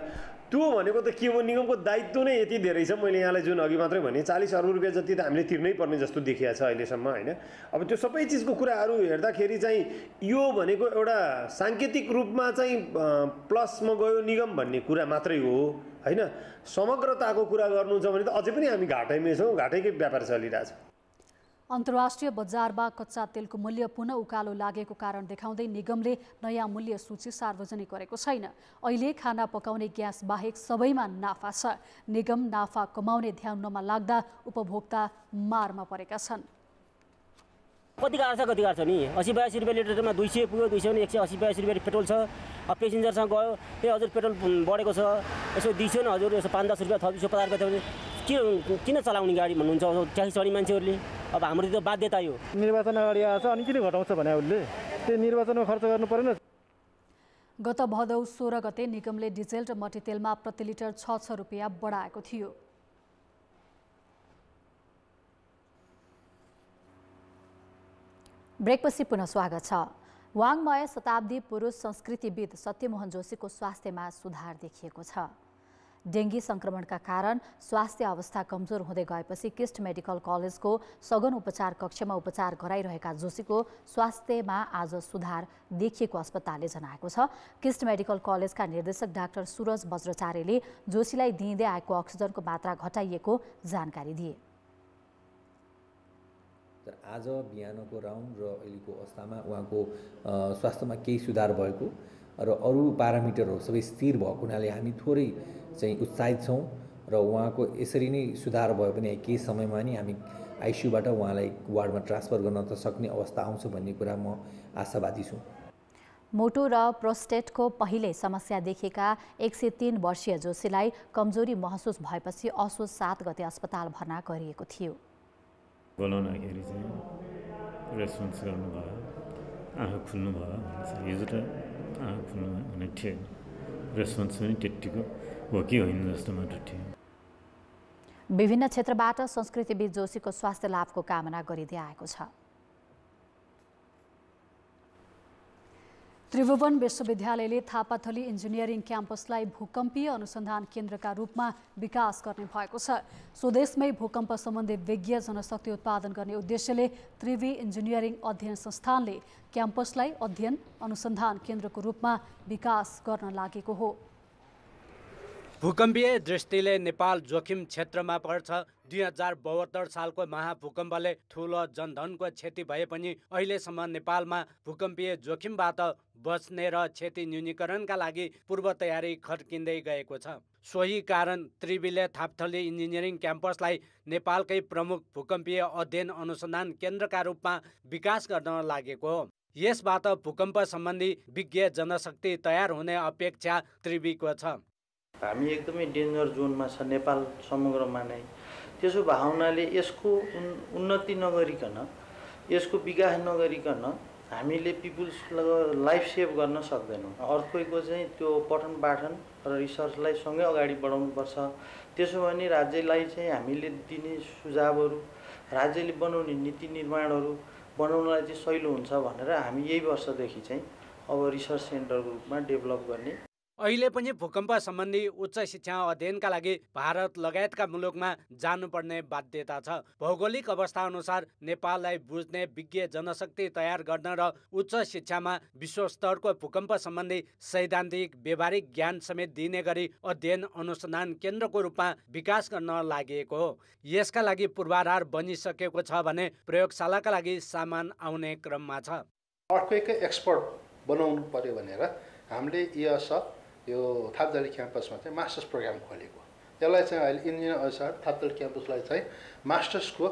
त्यो भनेको त के हो, निगमको दायित्व नै यति धेरै छ। मैले यहाँलाई जुन अघि मात्रै भने 40 अर्ब रुपियाँ जति त हामीले तिर्नै पर्ने जस्तो देखिएको छ अहिलेसम्म, होइन? अब त्यो सबै चिजको कुराहरू हेर्दाखेरि चाहिँ यो भनेको एउटा साङ्केतिक रूपमा चाहिँ प्लसमा गयो निगम भन्ने कुरा मात्रै हो, होइन? समग्रताको कुरा गर्नु छ भने त अझै पनि हामी घाटैमै छौँ, घाटैकै व्यापार चलिरहेछ। अन्तर्राष्ट्रिय बजारमा कच्चा तेलको मूल्य पुनः उकालो लागेको कारण देखाउँदै निगमले नयाँ मूल्य सूची सार्वजनिक गरेको छैन। अहिले खाना पकाउने ग्यास बाहेक सबैमा नाफा छ। निगम नाफा कमाउने ध्यान नलाग्दा उपभोक्ता मारमा परेका छन्। कति गाह्रो छ नि, 80-82 रुपियाँ लिटरमा 200 पुग्यो, 200 भने 180-82 रुपियाँ पेट्रोल छ। अब पेसेन्जरसँग गयो, ए हजुर पेट्रोल बढेको छ, यसो दिइसो न हजुर, यसो 5-10 रुपियाँ थप 250 रुपियाँ थप, किन चलाउने गाडी भन्नुहुन्छ ट्याक्सी चढ्ने मान्छेहरूले। अब हाम्रो त बाध्यता यो। निर्वाचन अगाडि आएछ अनि किन घटाउँछ भने उसले त्यो निर्वाचनमा खर्च गर्नु परेन। गत भदौ 16 गते निगमले डिजेल र मट्टीतेलमा प्रति लिटर 6 रुपियाँ बढाएको थियो। ब्रेकपछि पुनः स्वागत छ। वाङमय शताब्दी पुरुष संस्कृतिविद सत्यमोहन जोशीको स्वास्थ्यमा सुधार देखिएको छ। डेङ्गी संक्रमणका कारण स्वास्थ्य अवस्था कमजोर हुँदै गएपछि किस्ट मेडिकल कलेजको सघन उपचार कक्षमा उपचार गराइरहेका जोशीको स्वास्थ्यमा आज सुधार देखिएको अस्पतालले जनाएको छ। किस्ट मेडिकल कलेजका निर्देशक डाक्टर सुरज बज्रचार्यले जोशीलाई दिँदै आएको अक्सिजनको मात्रा घटाइएको जानकारी दिए। आज बिहानको राउन्ड र अहिलेको अवस्थामा उहाँको स्वास्थ्यमा केही सुधार भएको र अरू पारामिटरहरू सबै स्थिर भएको हुनाले हामी थोरै चाहिँ उत्साहित छौँ र उहाँको यसरी नै सुधार भयो भने केही समयमा नि हामी आइसियुबाट उहाँलाई वार्डमा ट्रान्सफर गर्न त सक्ने अवस्था आउँछ भन्ने कुरा म आशावादी छु। मोटो र प्रोस्टेटको पहिले समस्या देखेका 103 वर्षीय जोशीलाई कमजोरी महसुस भएपछि असोज 7 गते अस्पताल भर्ना गरिएको थियो। बोलाउँदाखेरि चाहिँ रेस्पोन्स गर्नुभयो, आँखा खुल्नुभयो, हिजो त आँखा खुल्नु हुने थियो, रेस्पोन्स पनि त्यत्तिको हो कि होइन जस्तो मात्र थियो। विभिन्न क्षेत्रबाट संस्कृतिविद जोशीको स्वास्थ्य लाभको कामना गरिँदै आएको छ। त्रिभुवन विश्वविद्यालयले थापाथली इन्जिनियरिङ क्याम्पसलाई भूकम्पीय अनुसन्धान केन्द्रका रूपमा विकास गर्ने भएको छ। स्वदेशमै भूकम्प सम्बन्धी विज्ञ जनशक्ति उत्पादन गर्ने उद्देश्यले त्रिवी इन्जिनियरिङ अध्ययन संस्थानले क्याम्पसलाई अध्ययन अनुसन्धान केन्द्रको रूपमा विकास गर्न लागेको हो। भूकम्पीय दृष्टिले नेपाल जोखिम क्षेत्रमा पर्छ। 2072 सालको महाभूकम्पले ठुलो जनधनको क्षति भए पनि अहिलेसम्म नेपालमा भूकम्पीय जोखिमबाट बच्ने र क्षति न्यूनीकरणका लागि पूर्व तयारी खर्किँदै गएको छ। सोही कारण त्रिवीले थापथली इन्जिनियरिङ क्याम्पसलाई नेपालकै प्रमुख भूकम्पीय अध्ययन अनुसन्धान केन्द्रका रूपमा विकास गर्न लागेको हो। यसबाट भूकम्प सम्बन्धी विज्ञ जनशक्ति तयार हुने अपेक्षा त्रिवीको छ। हामी एकदमै डेन्जर जोनमा छ नेपाल समग्रमा नै। त्यसो भावनाले यसको उन्नति नगरिकन, यसको विकास नगरिकन हामीले पिपुल्सलाई लाइफ सेभ गर्न सक्दैनौँ। अर्थक्वेकको चाहिँ त्यो पठन पाठन र रिसर्चलाई सँगै अगाडि बढाउनुपर्छ। त्यसो भने राज्यलाई चाहिँ हामीले दिने सुझावहरू, राज्यले बनाउने नीति निर्माणहरू बनाउनलाई चाहिँ सहिलो हुन्छ भनेर हामी यही वर्षदेखि चाहिँ अब रिसर्च सेन्टरको रूपमा डेभलप गर्ने। अहिले पनि भूकम्प सम्बन्धी उच्च शिक्षा अध्ययनका लागि भारत लगायतका मुलुकमा जानुपर्ने बाध्यता छ। भौगोलिक अवस्था अनुसार नेपाललाई बुझ्ने विज्ञ जनशक्ति तयार गर्न र उच्च शिक्षामा विश्वस्तरको भूकम्प सम्बन्धी सैद्धान्तिक व्यवहारिक ज्ञान समेत दिने गरी अध्ययन अनुसन्धान केन्द्रको रूपमा विकास गर्न लागेको हो। यसका लागि पूर्वाधार बनिसकेको छ भने प्रयोगशालाका लागि सामान आउने क्रममा छ। अर्थक्वेककै एक्सपर्ट बनाउनु पर्यो भनेर हामीले यो थापथली क्याम्पसमा चाहिँ मास्टर्स प्रोग्राम खोलेको। यसलाई चाहिँ अहिले इन्जिनियर अनुसार थापथली क्याम्पसलाई चाहिँ मास्टर्सको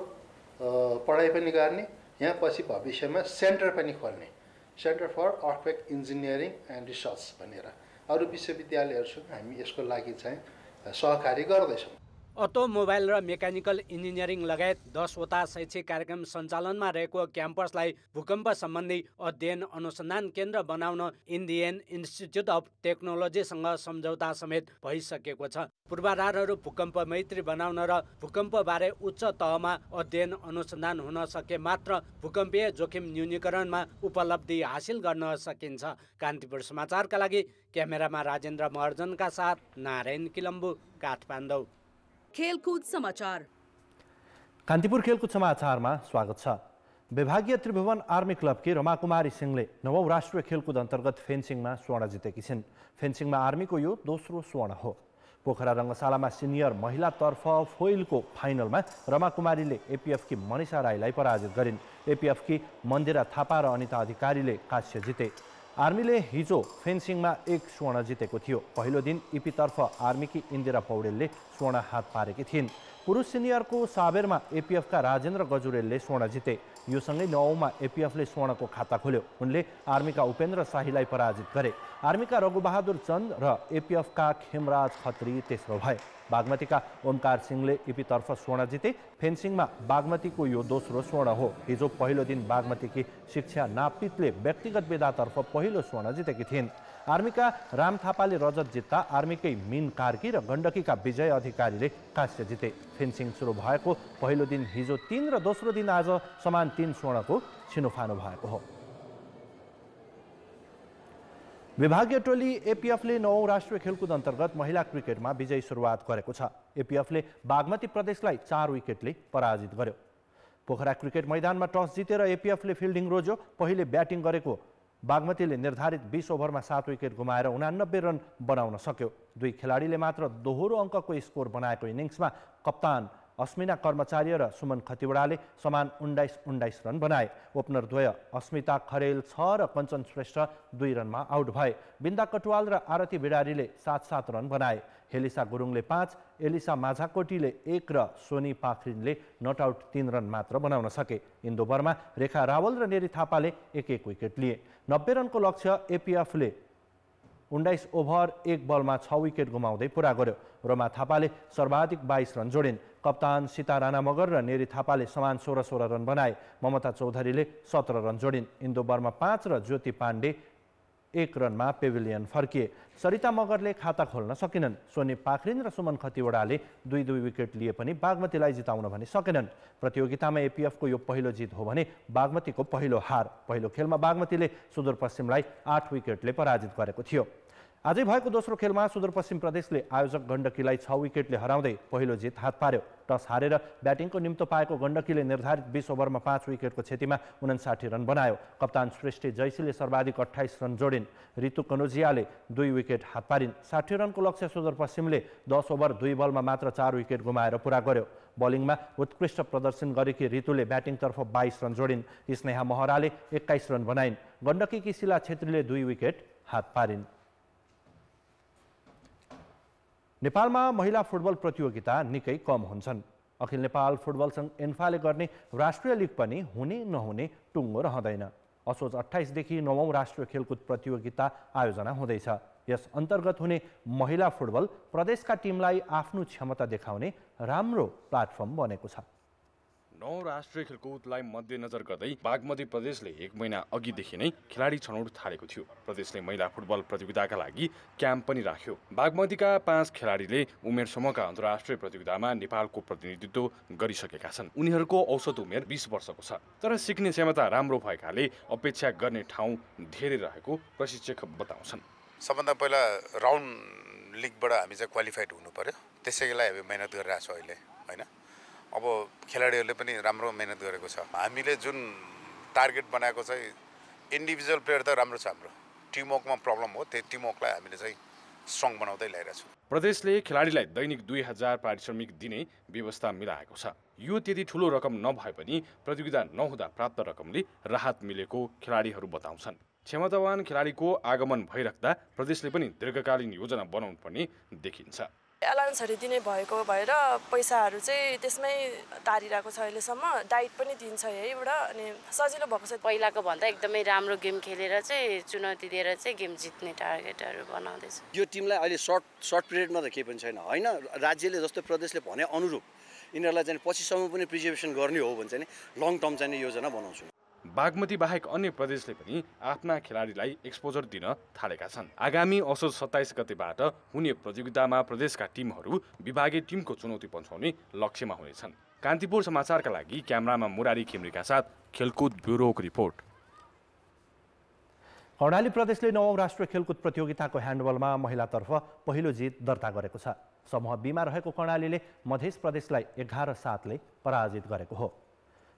पढाइ पनि गर्ने, यहाँ पछि भविष्यमा सेन्टर पनि खोल्ने, centre for earthquake engineering and research भनेर अरू विश्वविद्यालयहरूसँग हामी यसको लागि चाहिँ सहकारी गर्दैछौँ। अटोमोबाइल र मेकानिकल इन्जिनियरिङ लगायत 10वटा शैक्षिक कार्यक्रम सञ्चालनमा रहेको क्याम्पसलाई भूकम्प सम्बन्धी अध्ययन अनुसन्धान केन्द्र बनाउन इन्डियन इन्स्टिच्युट अफ टेक्नोलोजीसँग सम्झौता समेत भइसकेको छ। पूर्वाधारहरू भूकम्प मैत्री बनाउन र भूकम्पबारे उच्च तहमा अध्ययन अनुसन्धान हुन सके मात्र भूकम्पीय जोखिम न्यूनीकरणमा उपलब्धि हासिल गर्न सकिन्छ। कान्तिपुर समाचारका लागि क्यामेरामा राजेन्द्र महर्जनका साथ नारायण किलम्बु, काठमाडौँ। खेलकुद समाचार। कान्तिपुर खेलकुद समाचारमा स्वागत छ। विभागीय त्रिभुवन आर्मी क्लबकी रमाकुमारी सिंहले 9औं राष्ट्रिय खेलकुद अन्तर्गत फेन्सिङमा स्वर्ण जितेकी छिन्। फेन्सिङमा आर्मीको यो दोस्रो स्वर्ण हो। पोखरा रङ्गशालामा सिनियर महिलातर्फ फोइलको फाइनलमा रमाकुमारीले एपीएफकी मनिषा राईलाई पराजित गरिन्। एपीएफकी मन्दिरा थापा र अनिता अधिकारीले कांस्य जिते। आर्मीले हिजो फेन्सिङमा 1 स्वर्ण जितेको थियो। पहिलो दिन इपीतर्फ आर्मीकी इन्दिरा पौडेलले स्वर्ण हात पारेकी थिइन्। पुरुष सिनियरको साबेरमा एपीएफका राजेन्द्र गजुरेलले स्वर्ण जिते। यो सँगै 9औंमा एपीएफले स्वर्णको खाता खोल्यो। उनले आर्मीका उपेन्द्र शाहीलाई पराजित गरे। आर्मीका रघुबहादुर चन्द र एपीएफका खेमराज खत्री तेस्रो भए। बागमतीका ओमकार सिंहले इपीतर्फ स्वर्ण जिते। फेन्सिङमा बागमतीको यो दोस्रो स्वर्ण हो। हिजो पहिलो दिन बागमतीकी शिक्षा नापितले व्यक्तिगत विधातर्फ पहिलो स्वर्ण जितेकी थिइन्। आर्मीका राम थापाले रजत जित्दा आर्मीकै मीन कार्की र गण्डकीका विजय अधिकारीले कांस्य जिते। फेन्सिङ सुरु भएको पहिलो दिन हिजो 3 र दोस्रो दिन आज समान 3 स्वर्णको छिनोफानो भएको हो। विभागीय टोली एपीएफले 9औं राष्ट्रिय खेलकुद अन्तर्गत महिला क्रिकेटमा विजयी सुरुवात गरेको छ। एपीएफले बागमती प्रदेशलाई 4 विकेटले पराजित गर्यो। पोखरा क्रिकेट मैदानमा टस जितेर एपीएफले फिल्डिङ रोज्यो। पहिले ब्याटिङ गरेको बागमतीले निर्धारित 20 ओभरमा 7 विकेट गुमाएर 89 रन बनाउन सक्यो। 2 खेलाडीले मात्र दोहोरो अङ्कको स्कोर बनाएको इनिङ्समा कप्तान अस्मिना कर्मचारी र सुमन खतिवडाले समान 19 रन बनाए। ओपनर द्वय अस्मिता खरेल 6 र कञ्चन श्रेष्ठ 2 रनमा आउट भए। बिन्दा कटुवाल र आरती बिडारीले 7-7 रन बनाए। हेलिसा गुरुङले 5, एलिसा माझाकोटीले 1 र सोनी पाखरिनले नट आउट 3 रन मात्र बनाउन सके। इन्दु वर्मा, रेखा रावल र नेरी थापाले 1-1 विकेट लिए। 90 रनको लक्ष्य एपीएफले 19 ओभर 1 बलमा 6 विकेट गुमाउँदै पुरा गर्यो। रमा थापाले सर्वाधिक 22 रन जोडिन्। कप्तान सीता राणा मगर र नेरी थापाले समान 16 रन बनाए। ममता चौधरीले 17 रन जोडिन्। इन्दु वर्मा 5 र ज्योति पाण्डे 1 रनमा पेभिलियन फर्किए। सरिता मगरले खाता खोल्न सकेनन्। सोनी पाखरिन र सुमन खतिवडाले 2-2 विकेट लिए पनि बागमतीलाई जिताउन भने सकेनन्। प्रतियोगितामा एपीएफको यो पहिलो जित हो भने बागमतीको पहिलो हार। पहिलो खेलमा बागमतीले सुदूरपश्चिमलाई 8 विकेटले पराजित गरेको थियो। आजै भएको दोस्रो खेलमा सुदूरपश्चिम प्रदेशले आयोजक गण्डकीलाई 6 विकेटले हराउँदै पहिलो जित हात पार्यो। टस हारेर ब्याटिङको निम्तो पाएको गण्डकीले निर्धारित 20 ओभरमा 5 विकेटको क्षतिमा 59 रन बनायो। कप्तान सृष्टि जैसीले सर्वाधिक 28 रन जोडिन्। ऋतु कनोजियाले 2 विकेट हात पारिन्। 60 रनको लक्ष्य सुदूरपश्चिमले 10 ओभर 2 बलमा मात्र 4 विकेट गुमाएर पुरा गर्यो। बलिङमा उत्कृष्ट प्रदर्शन गरेकी ऋतुले ब्याटिङतर्फ 22 रन जोडिन्। स्नेहा महराले 21 रन बनाइन्। गण्डकीकी शिला छेत्रीले 2 विकेट हात पारिन्। नेपालमा महिला फुटबल प्रतियोगिता निकै कम हुन्छन्। अखिल नेपाल फुटबल सङ्घ एन्फाले गर्ने राष्ट्रिय लिग पनि हुने नहुने टुङ्गो रहँदैन। असोज 28 देखि 9औं राष्ट्रिय खेलकुद प्रतियोगिता आयोजना हुँदैछ। यस अन्तर्गत हुने महिला फुटबल प्रदेशका टिमलाई आफ्नो क्षमता देखाउने राम्रो प्लेटफर्म बनेको छ। 9 राष्ट्रिय खेलकुदलाई मध्यनजर गर्दै बागमती प्रदेशले 1 महिना अघिदेखि नै खेलाडी छनौट थालेको थियो। प्रदेशले महिला फुटबल प्रतियोगिताका लागि क्याम्प पनि राख्यो। बागमतीका 5 खेलाडीले उमेर समूहका अन्तर्राष्ट्रिय प्रतियोगितामा नेपालको प्रतिनिधित्व गरिसकेका छन्। उनीहरूको औसत उमेर 20 वर्षको छ। तर सिक्ने क्षमता राम्रो भएकाले अपेक्षा गर्ने ठाउँ धेरै रहेको प्रशिक्षक बताउँछन्। सबभन्दा पहिला राउन्ड लिगबाट हामी चाहिँ क्वालिफाइड हुनु पर्यो। त्यसैको लागि हामी मेहनत गरिरहेको छौँ अहिले, होइन? अब खेलाडीहरूले पनि राम्रो मेहनत गरेको छ। हामीले जुन टार्गेट बनाएको चाहिँ इन्डिभिजुअल प्लेयर त राम्रो छ, हाम्रो टिमवर्कमा प्रब्लम हो। त्यो टिमवर्कलाई हामीले चाहिँ स्ट्रङ बनाउँदै ल्याइरहेको छौँ। प्रदेशले खेलाडीलाई दैनिक 2000 पारिश्रमिक दिने व्यवस्था मिलाएको छ। यो त्यति ठुलो रकम नभए पनि प्रतियोगिता नहुँदा प्राप्त रकमले राहत मिलेको खेलाडीहरू बताउँछन्। क्षमतावान खेलाडीको आगमन भइराख्दा प्रदेशले पनि दीर्घकालीन योजना बनाउनु पर्ने देखिन्छ। एलाउन्सहरू दिने भएको भएर पैसाहरू चाहिँ त्यसमै तारिरहेको छ अहिलेसम्म। डाइट पनि दिन्छ यहीबाट अनि सजिलो भएको छ। पहिलाको भन्दा एकदमै राम्रो गेम खेलेर चाहिँ चुनौती दिएर चाहिँ गेम जित्ने टार्गेटहरू बनाउँदैछ। यो टिमलाई अहिले सर्ट पिरियडमा त केही पनि छैन, होइन? राज्यले जस्तो प्रदेशले भने अनुरूप यिनीहरूलाई चाहिँ पछिसम्म पनि प्रिजर्भेसन गर्ने हो भने चाहिँ लङ टर्म चाहिँ योजना बनाउँछु। बागमती बाहेक अन्य प्रदेशले पनि आफ्ना खेलाडीलाई एक्सपोजर दिन थालेका छन्। आगामी असोज 27 गतेबाट हुने प्रतियोगितामा प्रदेशका टिमहरू विभागीय टिमको चुनौती पन्छाउने लक्ष्यमा हुनेछन्। कान्तिपुर समाचारका लागि क्यामेरामा मुरारी खेम्रीका साथ खेलकुद ब्युरोको रिपोर्ट। कर्णाली प्रदेशले 9औं राष्ट्रिय खेलकुद प्रतियोगिताको ह्यान्डबलमा महिलातर्फ पहिलो जित दर्ता गरेको छ। समूह बीमा रहेको कर्णालीले मध्य प्रदेशलाई 11-7ले पराजित गरेको हो।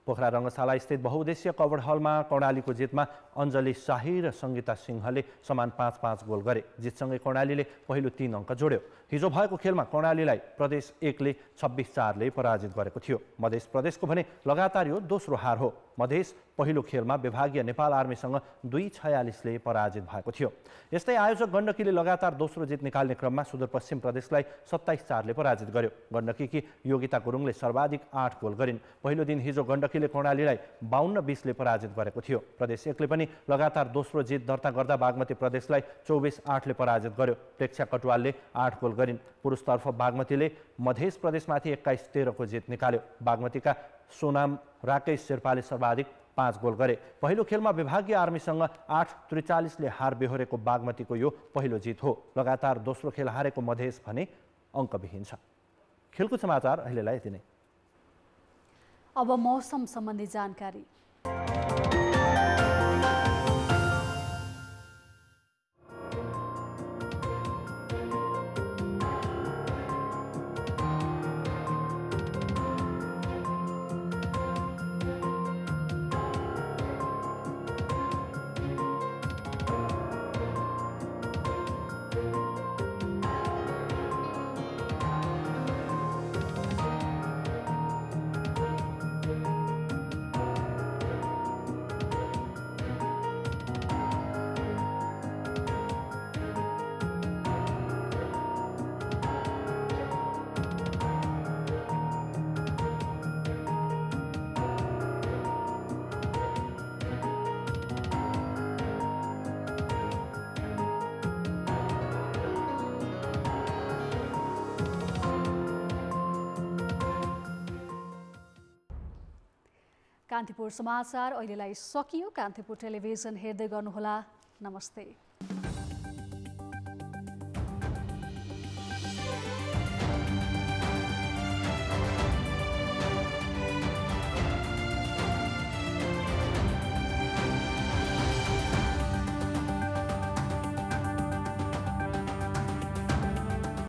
पोखरा रङ्गशाला स्थित बहुउद्देश्य कवर्ड हलमा कर्णालीको जितमा अञ्जली शाही र सङ्गीता सिंहले समान 5-5 गोल गरे। जितसँगै कर्णालीले पहिलो 3 अङ्क जोड्यो। हिजो भएको खेलमा कर्णालीलाई प्रदेश 1ले 26-4ले पराजित गरेको थियो। मध्य प्रदेशको भने लगातार यो दोस्रो हार हो। मधेस पहिलो खेलमा विभागीय नेपाल आर्मीसँग 2-46ले पराजित भएको थियो। यस्तै आयोजक गण्डकीले लगातार दोस्रो जित निकाल्ने क्रममा सुदूरपश्चिम प्रदेशलाई 27-4ले पराजित गर्यो। गण्डकीकी योगिता गुरुङले सर्वाधिक 8 गोल गरिन्। पहिलो दिन हिजो गण्डकीले कर्णालीलाई 52-20ले पराजित गरेको थियो। प्रदेश 1ले पनि लगातार दोस्रो जित दर्ता गर्दा बागमती प्रदेशलाई 24-8ले पराजित गर्यो। प्रेक्षा कटुवालले 8 गोल गरिन्। पुरुषतर्फ बागमतीले मध्य प्रदेशमाथि 21-13को जित निकाल्यो। बागमतीका सोनाम राकेश शेर्पाले सर्वाधिक 5 गोल गरे। पहिलो खेलमा विभागीय आर्मीसँग 8-43ले हार बेहोरेको बागमतीको यो पहिलो जित हो। लगातार दोस्रो खेल हारेको मधेस भने अङ्कविहीन छ। खेलकुद समाचार अहिलेलाई यति नै। अब मौसम सम्बन्धी जानकारी। कान्तिपुर समाचार अहिलेलाई सकियो। कान्तिपुर टेलिभिजन हेर्दै गर्नुहोला। नमस्ते।